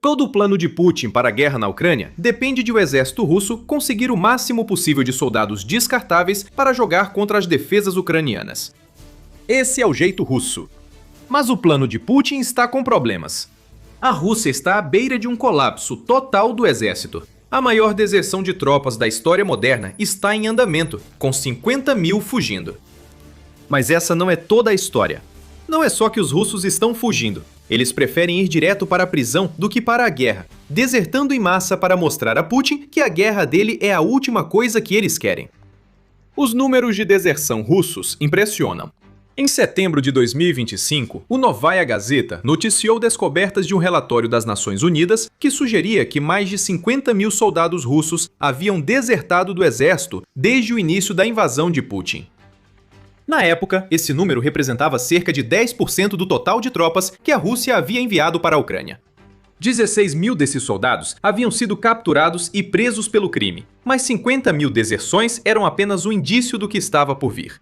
Todo o plano de Putin para a guerra na Ucrânia depende de o exército russo conseguir o máximo possível de soldados descartáveis para jogar contra as defesas ucranianas. Esse é o jeito russo. Mas o plano de Putin está com problemas. A Rússia está à beira de um colapso total do exército. A maior deserção de tropas da história moderna está em andamento, com 50 mil fugindo. Mas essa não é toda a história. Não é só que os russos estão fugindo. Eles preferem ir direto para a prisão do que para a guerra, desertando em massa para mostrar a Putin que a guerra dele é a última coisa que eles querem. Os números de deserção russos impressionam. Em setembro de 2025, o Novaya Gazeta noticiou descobertas de um relatório das Nações Unidas que sugeria que mais de 50 mil soldados russos haviam desertado do exército desde o início da invasão de Putin. Na época, esse número representava cerca de 10% do total de tropas que a Rússia havia enviado para a Ucrânia. 16 mil desses soldados haviam sido capturados e presos pelo crime, mas 50 mil deserções eram apenas um indício do que estava por vir.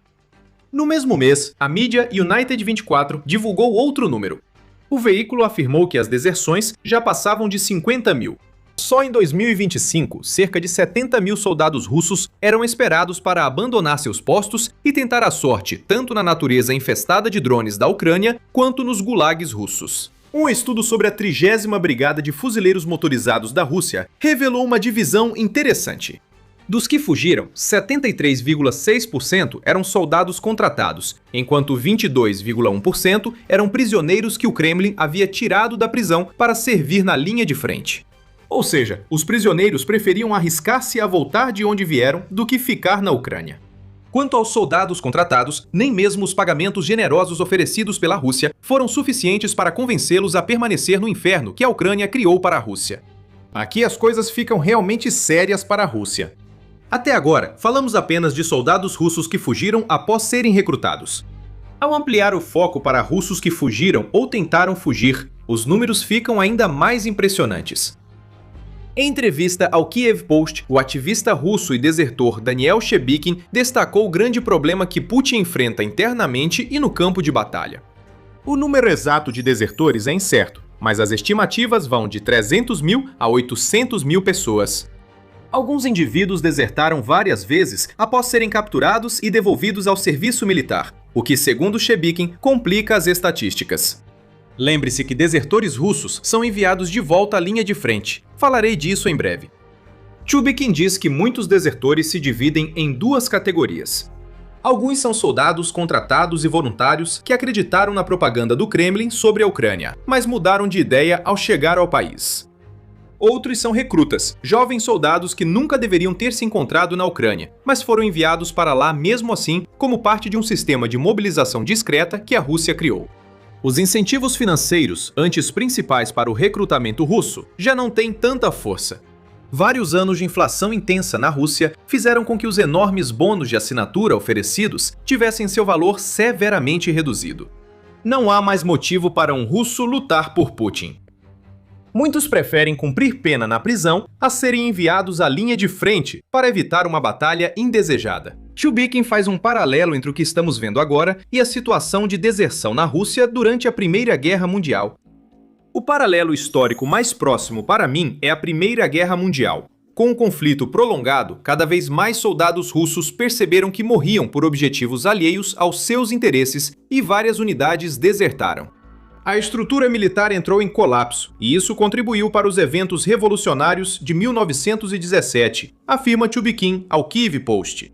No mesmo mês, a mídia United 24 divulgou outro número. O veículo afirmou que as deserções já passavam de 50 mil. Só em 2025, cerca de 70 mil soldados russos eram esperados para abandonar seus postos e tentar a sorte tanto na natureza infestada de drones da Ucrânia quanto nos gulags russos. Um estudo sobre a 30ª Brigada de Fuzileiros Motorizados da Rússia revelou uma divisão interessante. Dos que fugiram, 73,6% eram soldados contratados, enquanto 22,1% eram prisioneiros que o Kremlin havia tirado da prisão para servir na linha de frente. Ou seja, os prisioneiros preferiam arriscar-se a voltar de onde vieram do que ficar na Ucrânia. Quanto aos soldados contratados, nem mesmo os pagamentos generosos oferecidos pela Rússia foram suficientes para convencê-los a permanecer no inferno que a Ucrânia criou para a Rússia. Aqui as coisas ficam realmente sérias para a Rússia. Até agora, falamos apenas de soldados russos que fugiram após serem recrutados. Ao ampliar o foco para russos que fugiram ou tentaram fugir, os números ficam ainda mais impressionantes. Em entrevista ao Kiev Post, o ativista russo e desertor Daniel Shebikin destacou o grande problema que Putin enfrenta internamente e no campo de batalha. O número exato de desertores é incerto, mas as estimativas vão de 300 mil a 800 mil pessoas. Alguns indivíduos desertaram várias vezes após serem capturados e devolvidos ao serviço militar, o que, segundo Shebikin, complica as estatísticas. Lembre-se que desertores russos são enviados de volta à linha de frente. Falarei disso em breve. Shebikin diz que muitos desertores se dividem em duas categorias. Alguns são soldados contratados e voluntários que acreditaram na propaganda do Kremlin sobre a Ucrânia, mas mudaram de ideia ao chegar ao país. Outros são recrutas, jovens soldados que nunca deveriam ter se encontrado na Ucrânia, mas foram enviados para lá mesmo assim como parte de um sistema de mobilização discreta que a Rússia criou. Os incentivos financeiros, antes principais para o recrutamento russo, já não têm tanta força. Vários anos de inflação intensa na Rússia fizeram com que os enormes bônus de assinatura oferecidos tivessem seu valor severamente reduzido. Não há mais motivo para um russo lutar por Putin. Muitos preferem cumprir pena na prisão a serem enviados à linha de frente para evitar uma batalha indesejada. Shebikin faz um paralelo entre o que estamos vendo agora e a situação de deserção na Rússia durante a Primeira Guerra Mundial. O paralelo histórico mais próximo para mim é a Primeira Guerra Mundial. Com o conflito prolongado, cada vez mais soldados russos perceberam que morriam por objetivos alheios aos seus interesses e várias unidades desertaram. A estrutura militar entrou em colapso, e isso contribuiu para os eventos revolucionários de 1917, afirma Shebikin ao Kiev Post.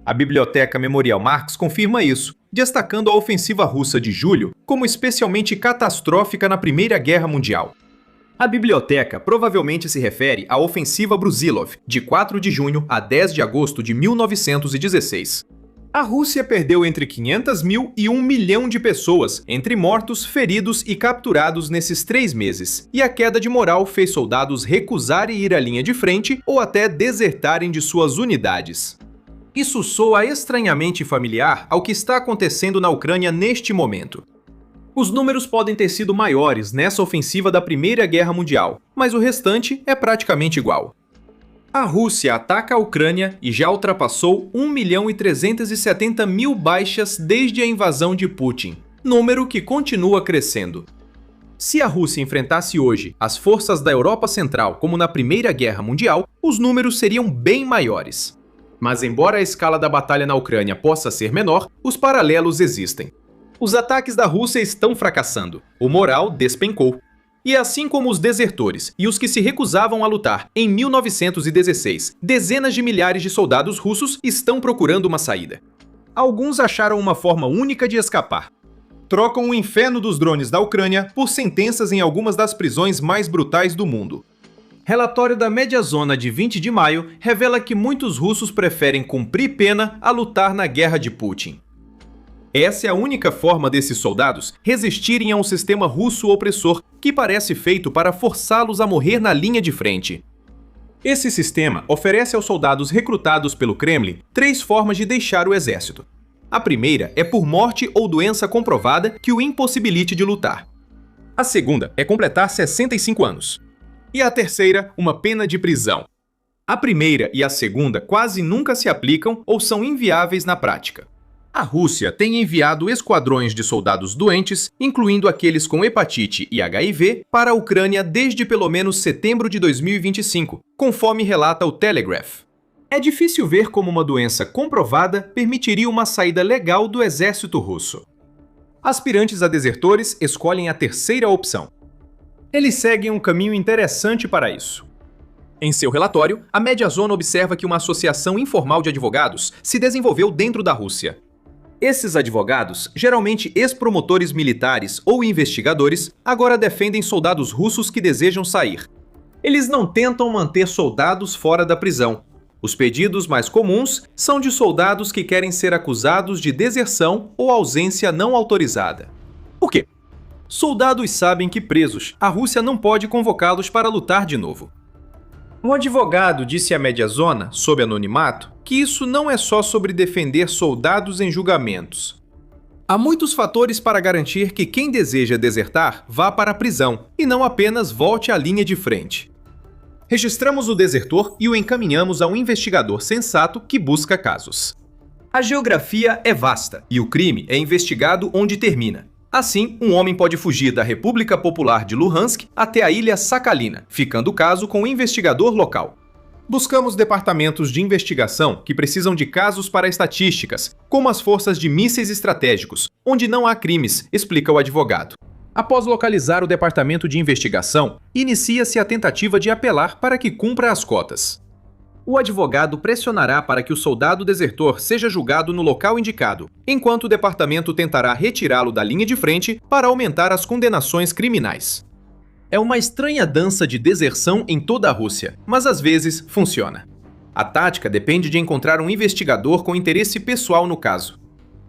A Biblioteca Memorial Marx confirma isso, destacando a ofensiva russa de julho como especialmente catastrófica na Primeira Guerra Mundial. A biblioteca provavelmente se refere à ofensiva Brusilov, de 4 de junho a 10 de agosto de 1916. A Rússia perdeu entre 500 mil e 1 milhão de pessoas, entre mortos, feridos e capturados nesses 3 meses, e a queda de moral fez soldados recusarem ir à linha de frente ou até desertarem de suas unidades. Isso soa estranhamente familiar ao que está acontecendo na Ucrânia neste momento. Os números podem ter sido maiores nessa ofensiva da Primeira Guerra Mundial, mas o restante é praticamente igual. A Rússia ataca a Ucrânia e já ultrapassou 1.370.000 baixas desde a invasão de Putin, número que continua crescendo. Se a Rússia enfrentasse hoje as forças da Europa Central como na Primeira Guerra Mundial, os números seriam bem maiores. Mas embora a escala da batalha na Ucrânia possa ser menor, os paralelos existem. Os ataques da Rússia estão fracassando, o moral despencou. E assim como os desertores e os que se recusavam a lutar em 1916, dezenas de milhares de soldados russos estão procurando uma saída. Alguns acharam uma forma única de escapar. Trocam o inferno dos drones da Ucrânia por sentenças em algumas das prisões mais brutais do mundo. Relatório da Mediazona de 20 de maio revela que muitos russos preferem cumprir pena a lutar na guerra de Putin. Essa é a única forma desses soldados resistirem a um sistema russo opressor que parece feito para forçá-los a morrer na linha de frente. Esse sistema oferece aos soldados recrutados pelo Kremlin 3 formas de deixar o exército. A primeira é por morte ou doença comprovada que o impossibilite de lutar. A segunda é completar 65 anos. E a terceira, uma pena de prisão. A primeira e a segunda quase nunca se aplicam ou são inviáveis na prática. A Rússia tem enviado esquadrões de soldados doentes, incluindo aqueles com hepatite e HIV, para a Ucrânia desde pelo menos setembro de 2025, conforme relata o Telegraph. É difícil ver como uma doença comprovada permitiria uma saída legal do exército russo. Aspirantes a desertores escolhem a terceira opção. Eles seguem um caminho interessante para isso. Em seu relatório, a Mediazona observa que uma associação informal de advogados se desenvolveu dentro da Rússia. Esses advogados, geralmente ex-promotores militares ou investigadores, agora defendem soldados russos que desejam sair. Eles não tentam manter soldados fora da prisão. Os pedidos mais comuns são de soldados que querem ser acusados de deserção ou ausência não autorizada. Por quê? Soldados sabem que presos, a Rússia não pode convocá-los para lutar de novo. Um advogado disse à Mediazona, sob anonimato, que isso não é só sobre defender soldados em julgamentos. Há muitos fatores para garantir que quem deseja desertar vá para a prisão e não apenas volte à linha de frente. Registramos o desertor e o encaminhamos a um investigador sensato que busca casos. A geografia é vasta e o crime é investigado onde termina. Assim, um homem pode fugir da República Popular de Luhansk até a ilha Sakhalina, ficando o caso com o investigador local. Buscamos departamentos de investigação que precisam de casos para estatísticas, como as forças de mísseis estratégicos, onde não há crimes, explica o advogado. Após localizar o departamento de investigação, inicia-se a tentativa de apelar para que cumpra as cotas. O advogado pressionará para que o soldado desertor seja julgado no local indicado, enquanto o departamento tentará retirá-lo da linha de frente para aumentar as condenações criminais. É uma estranha dança de deserção em toda a Rússia, mas às vezes funciona. A tática depende de encontrar um investigador com interesse pessoal no caso.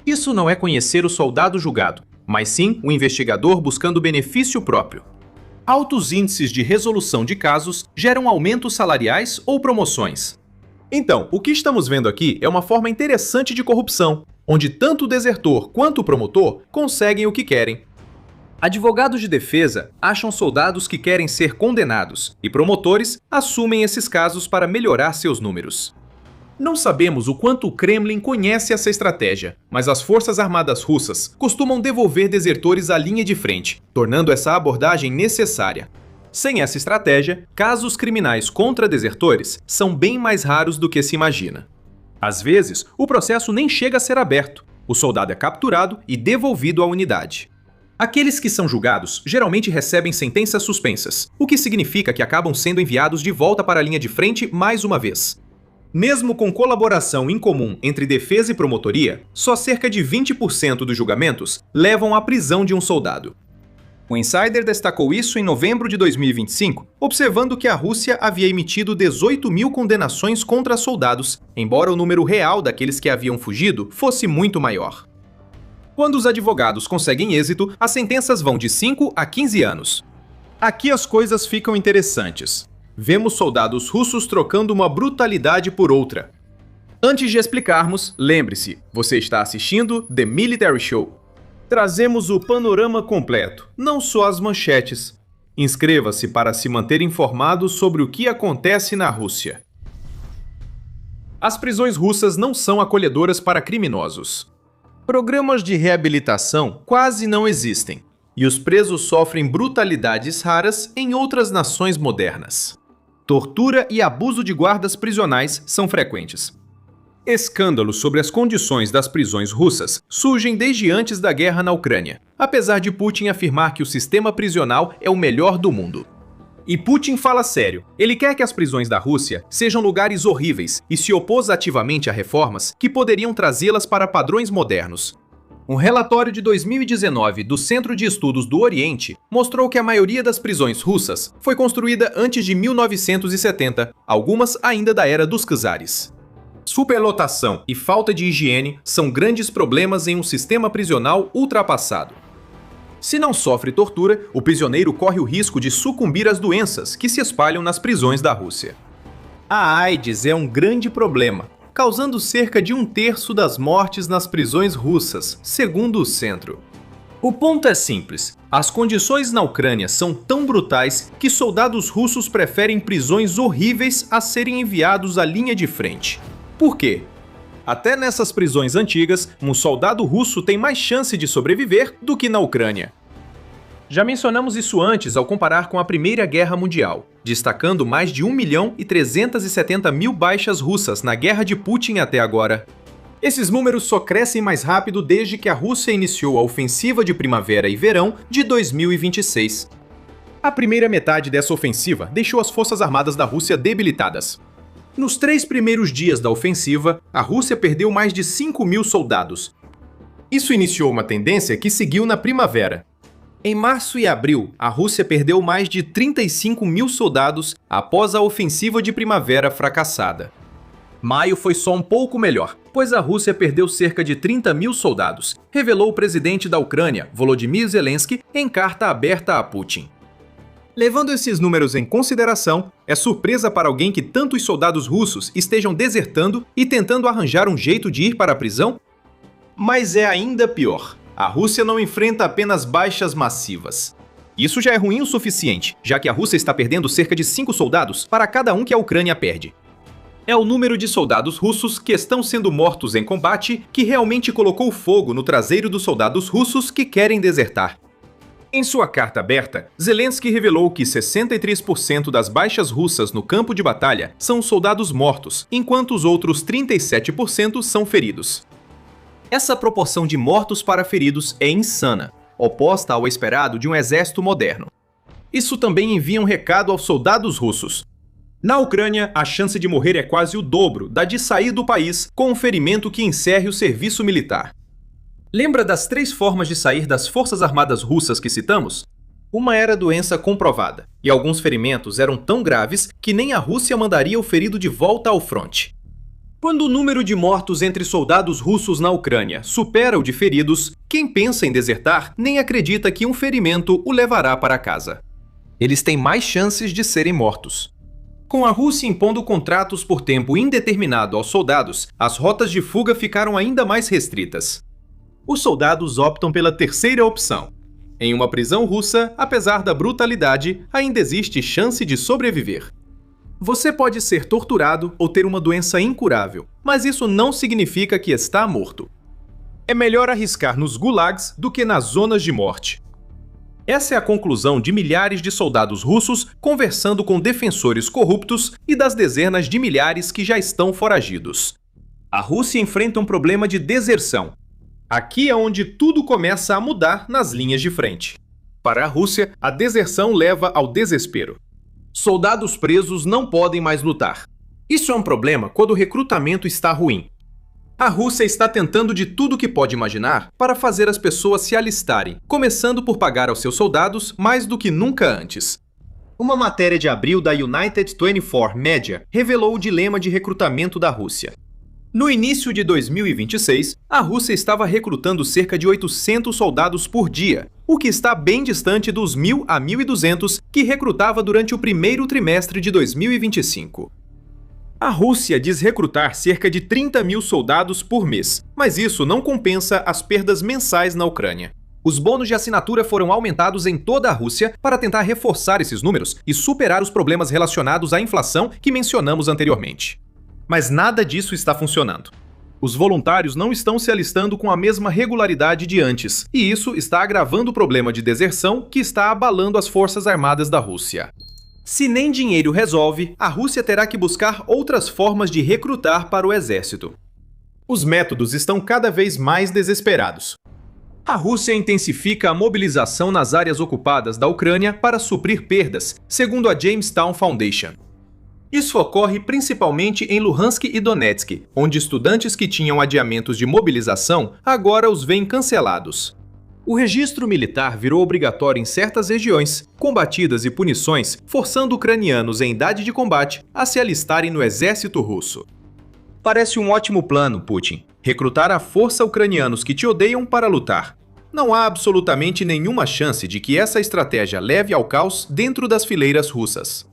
Isso não é conhecer o soldado julgado, mas sim o investigador buscando benefício próprio. Altos índices de resolução de casos geram aumentos salariais ou promoções. Então, o que estamos vendo aqui é uma forma interessante de corrupção, onde tanto o desertor quanto o promotor conseguem o que querem. Advogados de defesa acham soldados que querem ser condenados e promotores assumem esses casos para melhorar seus números. Não sabemos o quanto o Kremlin conhece essa estratégia, mas as forças armadas russas costumam devolver desertores à linha de frente, tornando essa abordagem necessária. Sem essa estratégia, casos criminais contra desertores são bem mais raros do que se imagina. Às vezes, o processo nem chega a ser aberto. O soldado é capturado e devolvido à unidade. Aqueles que são julgados geralmente recebem sentenças suspensas, o que significa que acabam sendo enviados de volta para a linha de frente mais uma vez. Mesmo com colaboração incomum entre defesa e promotoria, só cerca de 20% dos julgamentos levam à prisão de um soldado. O Insider destacou isso em novembro de 2025, observando que a Rússia havia emitido 18 mil condenações contra soldados, embora o número real daqueles que haviam fugido fosse muito maior. Quando os advogados conseguem êxito, as sentenças vão de 5 a 15 anos. Aqui as coisas ficam interessantes. Vemos soldados russos trocando uma brutalidade por outra. Antes de explicarmos, lembre-se, você está assistindo The Military Show. Trazemos o panorama completo, não só as manchetes. Inscreva-se para se manter informado sobre o que acontece na Rússia. As prisões russas não são acolhedoras para criminosos. Programas de reabilitação quase não existem. e os presos sofrem brutalidades raras em outras nações modernas. Tortura e abuso de guardas prisionais são frequentes. Escândalos sobre as condições das prisões russas surgem desde antes da guerra na Ucrânia, apesar de Putin afirmar que o sistema prisional é o melhor do mundo. E Putin fala sério. Ele quer que as prisões da Rússia sejam lugares horríveis e se opôs ativamente a reformas que poderiam trazê-las para padrões modernos. Um relatório de 2019 do Centro de Estudos do Oriente mostrou que a maioria das prisões russas foi construída antes de 1970, algumas ainda da era dos czares. Superlotação e falta de higiene são grandes problemas em um sistema prisional ultrapassado. Se não sofre tortura, o prisioneiro corre o risco de sucumbir às doenças que se espalham nas prisões da Rússia. A AIDS é um grande problema, causando cerca de 1/3 das mortes nas prisões russas, segundo o centro. O ponto é simples: as condições na Ucrânia são tão brutais que soldados russos preferem prisões horríveis a serem enviados à linha de frente. Por quê? Até nessas prisões antigas, um soldado russo tem mais chance de sobreviver do que na Ucrânia. Já mencionamos isso antes ao comparar com a Primeira Guerra Mundial, destacando mais de 1.370.000 baixas russas na guerra de Putin até agora. Esses números só crescem mais rápido desde que a Rússia iniciou a ofensiva de primavera e verão de 2026. A primeira metade dessa ofensiva deixou as forças armadas da Rússia debilitadas. Nos 3 primeiros dias da ofensiva, a Rússia perdeu mais de 5.000 soldados. Isso iniciou uma tendência que seguiu na primavera. Em março e abril, a Rússia perdeu mais de 35.000 soldados após a ofensiva de primavera fracassada. Maio foi só um pouco melhor, pois a Rússia perdeu cerca de 30.000 soldados, revelou o presidente da Ucrânia, Volodymyr Zelensky, em carta aberta a Putin. Levando esses números em consideração, é surpresa para alguém que tantos soldados russos estejam desertando e tentando arranjar um jeito de ir para a prisão? Mas é ainda pior. A Rússia não enfrenta apenas baixas massivas. Isso já é ruim o suficiente, já que a Rússia está perdendo cerca de 5 soldados para cada um que a Ucrânia perde. É o número de soldados russos que estão sendo mortos em combate que realmente colocou fogo no traseiro dos soldados russos que querem desertar. Em sua carta aberta, Zelensky revelou que 63% das baixas russas no campo de batalha são soldados mortos, enquanto os outros 37% são feridos. Essa proporção de mortos para feridos é insana, oposta ao esperado de um exército moderno. Isso também envia um recado aos soldados russos. Na Ucrânia, a chance de morrer é quase o dobro da de sair do país com um ferimento que encerre o serviço militar. Lembra das 3 formas de sair das Forças Armadas Russas que citamos? Uma era doença comprovada, e alguns ferimentos eram tão graves que nem a Rússia mandaria o ferido de volta ao fronte. Quando o número de mortos entre soldados russos na Ucrânia supera o de feridos, quem pensa em desertar nem acredita que um ferimento o levará para casa. Eles têm mais chances de serem mortos. Com a Rússia impondo contratos por tempo indeterminado aos soldados, as rotas de fuga ficaram ainda mais restritas. Os soldados optam pela terceira opção. Em uma prisão russa, apesar da brutalidade, ainda existe chance de sobreviver. Você pode ser torturado ou ter uma doença incurável, mas isso não significa que está morto. É melhor arriscar nos gulags do que nas zonas de morte. Essa é a conclusão de milhares de soldados russos conversando com defensores corruptos e das dezenas de milhares que já estão foragidos. A Rússia enfrenta um problema de deserção. Aqui é onde tudo começa a mudar nas linhas de frente. Para a Rússia, a deserção leva ao desespero. Soldados presos não podem mais lutar. Isso é um problema quando o recrutamento está ruim. A Rússia está tentando de tudo que pode imaginar para fazer as pessoas se alistarem, começando por pagar aos seus soldados mais do que nunca antes. Uma matéria de abril da United 24 Media revelou o dilema de recrutamento da Rússia. No início de 2026, a Rússia estava recrutando cerca de 800 soldados por dia, o que está bem distante dos 1.000 a 1.200 que recrutava durante o primeiro trimestre de 2025. A Rússia diz recrutar cerca de 30.000 soldados por mês, mas isso não compensa as perdas mensais na Ucrânia. Os bônus de assinatura foram aumentados em toda a Rússia para tentar reforçar esses números e superar os problemas relacionados à inflação que mencionamos anteriormente. Mas nada disso está funcionando. Os voluntários não estão se alistando com a mesma regularidade de antes, e isso está agravando o problema de deserção que está abalando as forças armadas da Rússia. Se nem dinheiro resolve, a Rússia terá que buscar outras formas de recrutar para o exército. Os métodos estão cada vez mais desesperados. A Rússia intensifica a mobilização nas áreas ocupadas da Ucrânia para suprir perdas, segundo a Jamestown Foundation. Isso ocorre principalmente em Luhansk e Donetsk, onde estudantes que tinham adiamentos de mobilização agora os veem cancelados. O registro militar virou obrigatório em certas regiões, combatidas e punições, forçando ucranianos em idade de combate a se alistarem no exército russo. Parece um ótimo plano, Putin, recrutar à força ucranianos que te odeiam para lutar. Não há absolutamente nenhuma chance de que essa estratégia leve ao caos dentro das fileiras russas.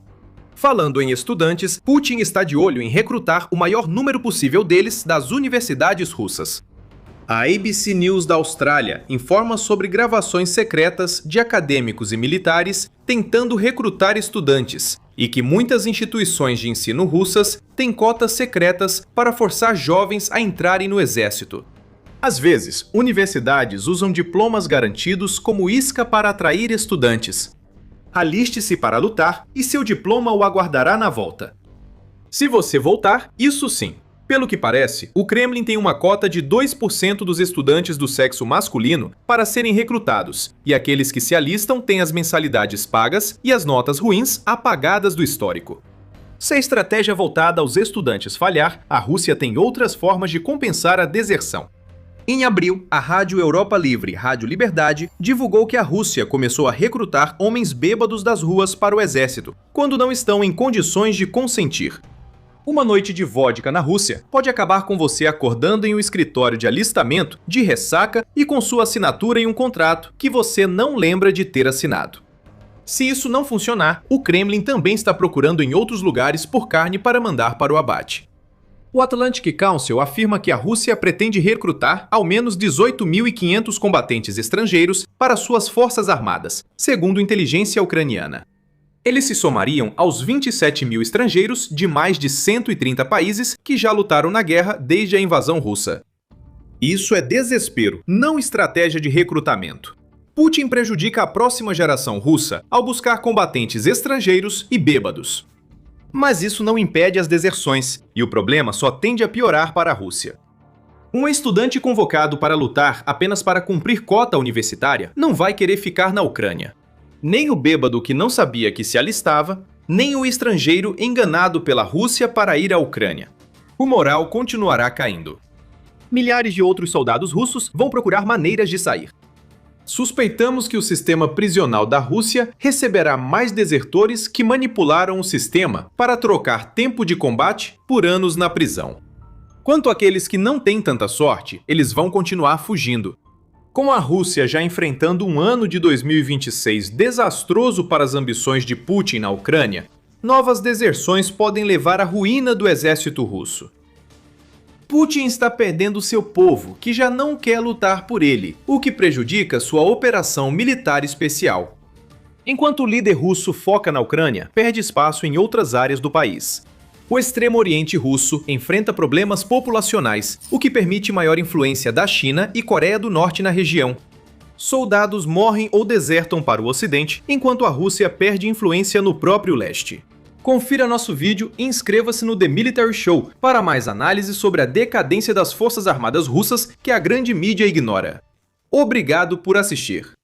Falando em estudantes, Putin está de olho em recrutar o maior número possível deles das universidades russas. A ABC News da Austrália informa sobre gravações secretas de acadêmicos e militares tentando recrutar estudantes, e que muitas instituições de ensino russas têm cotas secretas para forçar jovens a entrarem no exército. Às vezes, universidades usam diplomas garantidos como isca para atrair estudantes. Aliste-se para lutar e seu diploma o aguardará na volta. Se você voltar, isso sim. Pelo que parece, o Kremlin tem uma cota de 2% dos estudantes do sexo masculino para serem recrutados, e aqueles que se alistam têm as mensalidades pagas e as notas ruins apagadas do histórico. Se a estratégia voltada aos estudantes falhar, a Rússia tem outras formas de compensar a deserção. Em abril, a Rádio Europa Livre, Rádio Liberdade, divulgou que a Rússia começou a recrutar homens bêbados das ruas para o exército, quando não estão em condições de consentir. Uma noite de vodka na Rússia pode acabar com você acordando em um escritório de alistamento, de ressaca e com sua assinatura em um contrato que você não lembra de ter assinado. Se isso não funcionar, o Kremlin também está procurando em outros lugares por carne para mandar para o abate. O Atlantic Council afirma que a Rússia pretende recrutar ao menos 18.500 combatentes estrangeiros para suas forças armadas, segundo inteligência ucraniana. Eles se somariam aos 27 mil estrangeiros de mais de 130 países que já lutaram na guerra desde a invasão russa. Isso é desespero, não estratégia de recrutamento. Putin prejudica a próxima geração russa ao buscar combatentes estrangeiros e bêbados. Mas isso não impede as deserções, e o problema só tende a piorar para a Rússia. Um estudante convocado para lutar apenas para cumprir cota universitária não vai querer ficar na Ucrânia. Nem o bêbado que não sabia que se alistava, nem o estrangeiro enganado pela Rússia para ir à Ucrânia. O moral continuará caindo. Milhares de outros soldados russos vão procurar maneiras de sair. Suspeitamos que o sistema prisional da Rússia receberá mais desertores que manipularam o sistema para trocar tempo de combate por anos na prisão. Quanto àqueles que não têm tanta sorte, eles vão continuar fugindo. Com a Rússia já enfrentando um ano de 2026 desastroso para as ambições de Putin na Ucrânia, novas deserções podem levar à ruína do exército russo. Putin está perdendo seu povo, que já não quer lutar por ele, o que prejudica sua operação militar especial. Enquanto o líder russo foca na Ucrânia, perde espaço em outras áreas do país. O Extremo Oriente russo enfrenta problemas populacionais, o que permite maior influência da China e Coreia do Norte na região. Soldados morrem ou desertam para o Ocidente, enquanto a Rússia perde influência no próprio leste. Confira nosso vídeo e inscreva-se no The Military Show para mais análises sobre a decadência das forças armadas russas que a grande mídia ignora. Obrigado por assistir.